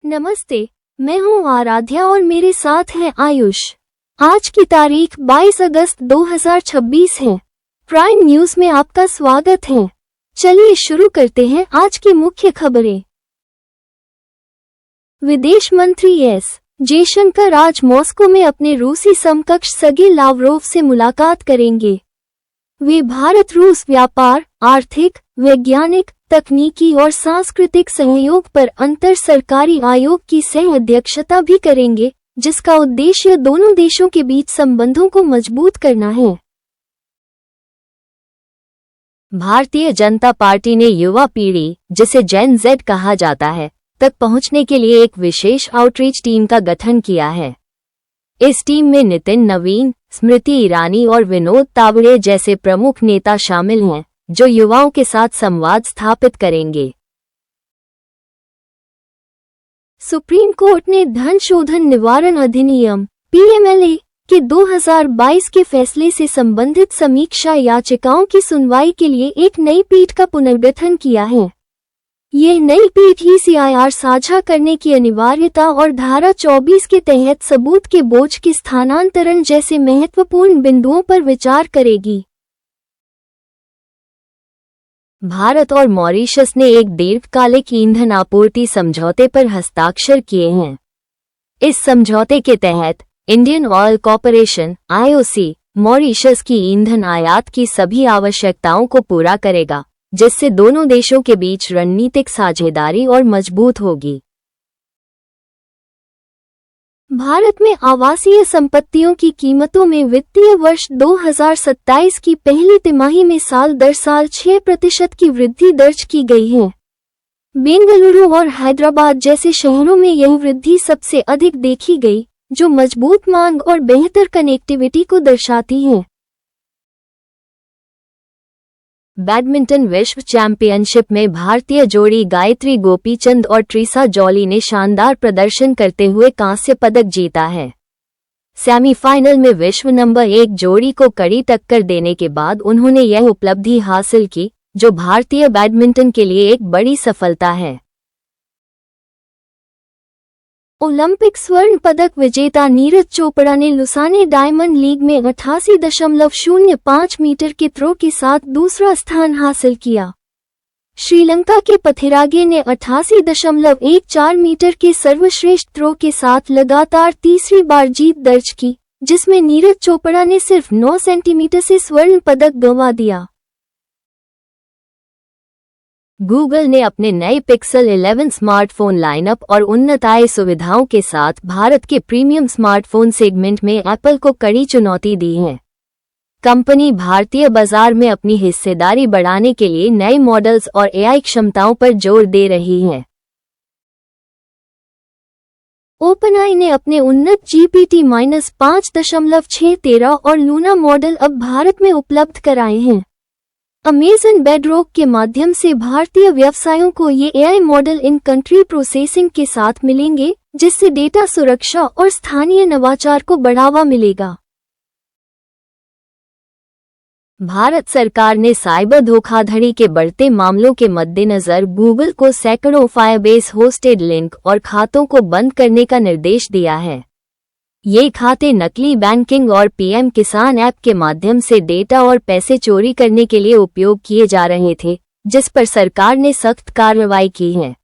नमस्ते, मैं हूं आराध्या और मेरे साथ हैं आयुष। आज की तारीख 22 अगस्त 2026 है। प्राइम न्यूज में आपका स्वागत है। चलिए शुरू करते हैं आज की मुख्य खबरें। विदेश मंत्री एस जयशंकर आज मॉस्को में अपने रूसी समकक्ष सर्गेई लावरोव से मुलाकात करेंगे। वे भारत रूस व्यापार, आर्थिक, वैज्ञानिक, तकनीकी और सांस्कृतिक सहयोग पर अंतर सरकारी आयोग की सह अध्यक्षता भी करेंगे, जिसका उद्देश्य दोनों देशों के बीच संबंधों को मजबूत करना है। भारतीय जनता पार्टी ने युवा पीढ़ी, जिसे जेन जेड कहा जाता है, तक पहुंचने के लिए एक विशेष आउटरीच टीम का गठन किया है। इस टीम में नितिन नवीन, स्मृति ईरानी और विनोद तावड़े जैसे प्रमुख नेता शामिल हैं, जो युवाओं के साथ संवाद स्थापित करेंगे। सुप्रीम कोर्ट ने धन शोधन निवारण अधिनियम (पीएमएलए) के 2022 के फैसले से संबंधित समीक्षा याचिकाओं की सुनवाई के लिए एक नई पीठ का पुनर्गठन किया है। ये नई पीठ ईसीआईआर साझा करने की अनिवार्यता और धारा 24 के तहत सबूत के बोझ के स्थानांतरण जैसे महत्वपूर्ण बिंदुओं पर विचार करेगी। भारत और मॉरीशस ने एक दीर्घकालिक ईंधन आपूर्ति समझौते पर हस्ताक्षर किए हैं। इस समझौते के तहत Indian oil corporation (IOC) Mauritius की ईंधन आयात की सभी आवश्यकताओं को पूरा करेगा, जिससे दोनों देशों के बीच रणनीतिक साझेदारी और मजबूत होगी। भारत में आवासीय संपत्तियों की कीमतों में वित्तीय वर्ष 2027 की पहली तिमाही में साल दर साल 6% की वृद्धि दर्ज की गई है। बेंगलुरु और हैदराबाद जैसे शहरों में यह वृद्धि सबसे अधिक देखी गई, जो मजबूत मांग और बेहतर कनेक्टिविटी को दर्शाती है। बैडमिंटन विश्व चैंपियनशिप में भारतीय जोड़ी गायत्री गोपीचंद और ट्रीसा जॉली ने शानदार प्रदर्शन करते हुए कांस्य पदक जीता है। सेमीफाइनल में विश्व नंबर 1 जोड़ी को कड़ी टक्कर देने के बाद उन्होंने यह उपलब्धि हासिल की, जो भारतीय बैडमिंटन के लिए एक बड़ी सफलता है। ओलंपिक स्वर्ण पदक विजेता नीरज चोपड़ा ने लुसाने डायमंड लीग में 88.05 मीटर के थ्रो के साथ दूसरा स्थान हासिल किया। श्रीलंका के पथिरागे ने 88.14 मीटर के सर्वश्रेष्ठ थ्रो के साथ लगातार तीसरी बार जीत दर्ज की, जिसमें नीरज चोपड़ा ने सिर्फ 9 सेंटीमीटर से स्वर्ण पदक गंवा दिया। गूगल ने अपने नए पिक्सल 11 स्मार्टफोन लाइनअप और उन्नत AI सुविधाओं के साथ भारत के प्रीमियम स्मार्टफोन सेगमेंट में एप्पल को कड़ी चुनौती दी है। कंपनी भारतीय बाजार में अपनी हिस्सेदारी बढ़ाने के लिए नए मॉडल्स और AI क्षमताओं पर जोर दे रही है। OpenAI ने अपने उन्नत GPT-5.613 और लूना मॉडल अब भारत में उपलब्ध कराए हैं। अमेज़न बेडरॉक के माध्यम से भारतीय व्यवसायों को ये AI model in country processing के साथ मिलेंगे, जिससे डेटा सुरक्षा और स्थानीय नवाचार को बढ़ावा मिलेगा। भारत सरकार ने साइबर धोखाधड़ी के बढ़ते मामलों के मद्देनजर गूगल को सैकड़ों फायरबेस होस्टेड लिंक और खातों को बंद करने का निर्देश दिया है। ये खाते नकली बैंकिंग और PM किसान ऐप के माध्यम से डेटा और पैसे चोरी करने के लिए उपयोग किए जा रहे थे, जिस पर सरकार ने सख्त कार्रवाई की है।